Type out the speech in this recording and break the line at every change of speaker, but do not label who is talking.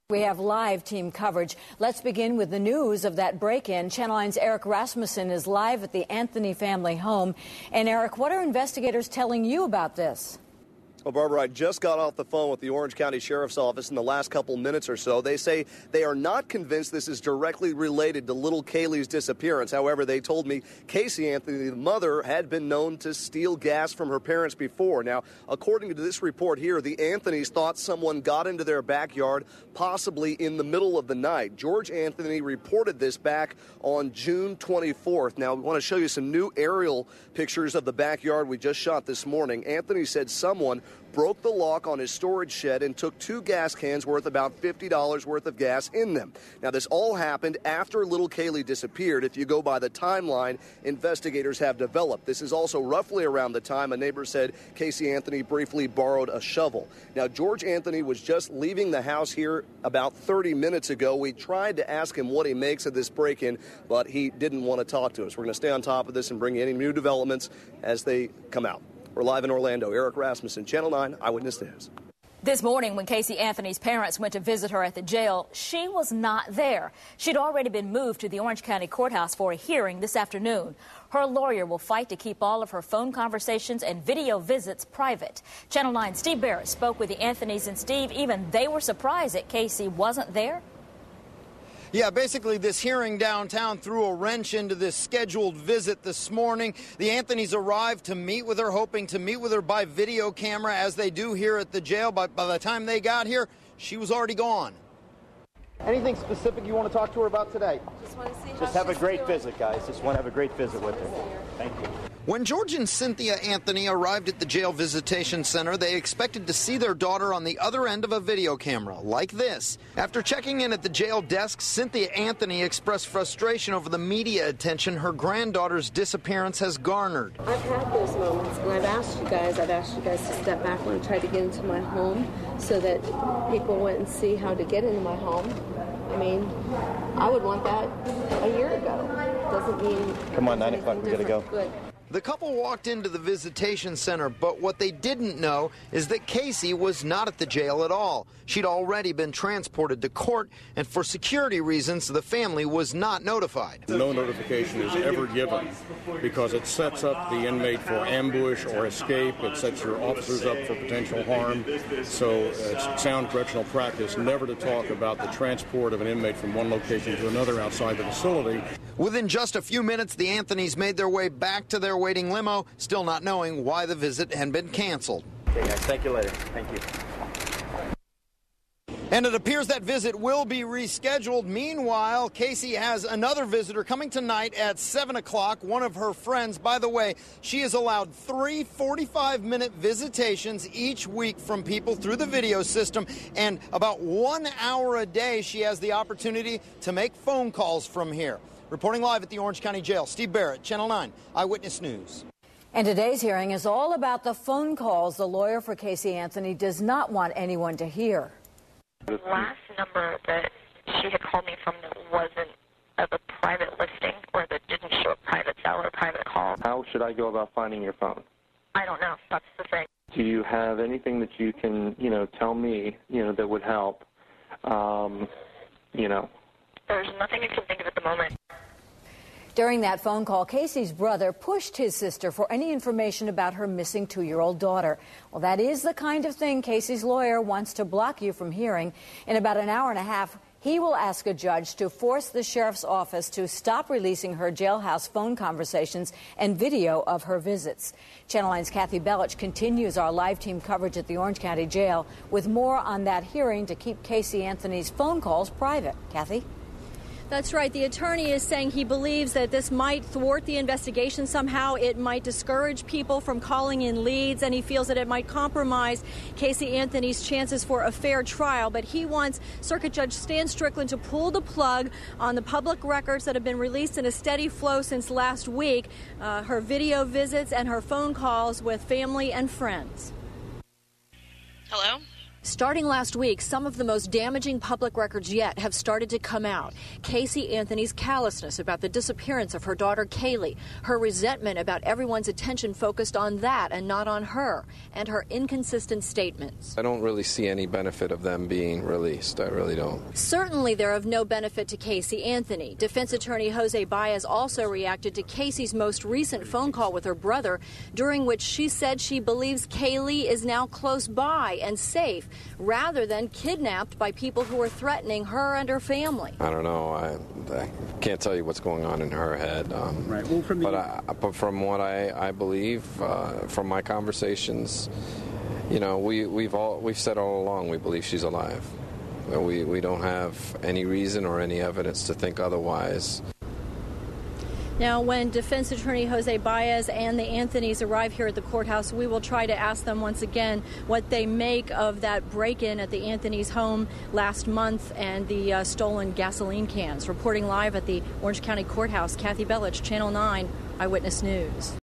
We have live team coverage. Let's begin with the news of that break-in. Channel 9's Eric Rasmussen is live at the Anthony family home. And Eric, what are investigators telling you about this?
Well, Barbara, I just got off the phone with the Orange County Sheriff's Office in the last couple minutes or so. They say they are not convinced this is directly related to little Kaylee's disappearance. However, they told me Casey Anthony, the mother, had been known to steal gas from her parents before. Now, according to this report here, the Anthonys thought someone got into their backyard, possibly in the middle of the night. George Anthony reported this back on June 24th. Now, we want to show you some new aerial pictures of the backyard we just shot this morning. Anthony said someone broke the lock on his storage shed and took 2 gas cans worth about $50 worth of gas in them. Now, this all happened after little Kaylee disappeared. If you go by the timeline investigators have developed, this is also roughly around the time a neighbor said Casey Anthony briefly borrowed a shovel. Now, George Anthony was just leaving the house here about 30 minutes ago. We tried to ask him what he makes of this break-in, but he didn't want to talk to us. We're going to stay on top of this and bring you any new developments as they come out. We're live in Orlando. Eric Rasmussen, Channel 9 Eyewitness News.
This morning, when Casey Anthony's parents went to visit her at the jail, she was not there. She'd already been moved to the Orange County Courthouse for a hearing this afternoon. Her lawyer will fight to keep all of her phone conversations and video visits private. Channel 9's Steve Barrett spoke with the Anthonys, and Steve, even they were surprised that Casey wasn't there.
Yeah, basically this hearing downtown threw a wrench into this scheduled visit this morning. The Anthonys arrived to meet with her, hoping to meet with her by video camera as they do here at the jail. But by the time they got here, she was already gone. Anything specific you want to talk to her about today?
Just want to see how
Just have a great visit, guys. Just want to have a great visit with her. Thank you.
When George and Cynthia Anthony arrived at the jail visitation center, they expected to see their daughter on the other end of a video camera, like this. After checking in at the jail desk, Cynthia Anthony expressed frustration over the media attention her granddaughter's disappearance has garnered.
I've had those moments, and I've asked you guys to step back when I tried to get into my home so that people wouldn't see how to get into my home. I mean, I would want that a year ago. Doesn't mean...
Come on, 9 o'clock, we gotta go.
Good.
The couple walked into the visitation center, but what they didn't know is that Casey was not at the jail at all. She'd already been transported to court, and for security reasons, the family was not notified.
No notification is ever given because it sets up the inmate for ambush or escape. It sets your officers up for potential harm. So it's sound correctional practice never to talk about the transport of an inmate from one location to another outside the facility.
Within just a few minutes, the Anthonys made their way back to their waiting limo, still not knowing why the visit had been canceled.
Okay, guys, thank you later. Thank you.
And it appears that visit will be rescheduled. Meanwhile, Casey has another visitor coming tonight at 7 o'clock, one of her friends. By the way, she is allowed 3 45-minute visitations each week from people through the video system, and about 1 hour a day she has the opportunity to make phone calls from here. Reporting live at the Orange County Jail, Steve Barrett, Channel 9 Eyewitness News.
And today's hearing is all about the phone calls the lawyer for Casey Anthony does not want anyone to hear.
The last number that she had called me from that wasn't of a private listing or that didn't show a private cell or private call.
How should I go about finding your phone?
I don't know. That's the thing.
Do you have anything that you can, tell me, that would help?
There's nothing I can think of at the moment.
During that phone call, Casey's brother pushed his sister for any information about her missing 2-year-old daughter. Well, that is the kind of thing Casey's lawyer wants to block you from hearing. In about an hour and a half, he will ask a judge to force the sheriff's office to stop releasing her jailhouse phone conversations and video of her visits. Channel 9's Kathy Bellich continues our live team coverage at the Orange County Jail with more on that hearing to keep Casey Anthony's phone calls private. Kathy?
That's right. The attorney is saying he believes that this might thwart the investigation somehow. It might discourage people from calling in leads, and he feels that it might compromise Casey Anthony's chances for a fair trial. But he wants Circuit Judge Stan Strickland to pull the plug on the public records that have been released in a steady flow since last week, her video visits and her phone calls with family and friends.
Hello?
Starting last week, some of the most damaging public records yet have started to come out. Casey Anthony's callousness about the disappearance of her daughter Kaylee, her resentment about everyone's attention focused on that and not on her, and her inconsistent statements.
I don't really see any benefit of them being released. I really don't.
Certainly they're of no benefit to Casey Anthony. Defense attorney Jose Baez also reacted to Casey's most recent phone call with her brother, during which she said she believes Kaylee is now close by and safe, rather than kidnapped by people who are threatening her and her family.
I don't know. I can't tell you what's going on in her head.
Right. Well,
but from what I believe, from my conversations, you know, we've said all along we believe she's alive. We don't have any reason or any evidence to think otherwise.
Now, when defense attorney Jose Baez and the Anthonys arrive here at the courthouse, we will try to ask them once again what they make of that break-in at the Anthonys' home last month and the stolen gasoline cans. Reporting live at the Orange County Courthouse, Kathy Bellich, Channel 9 Eyewitness News.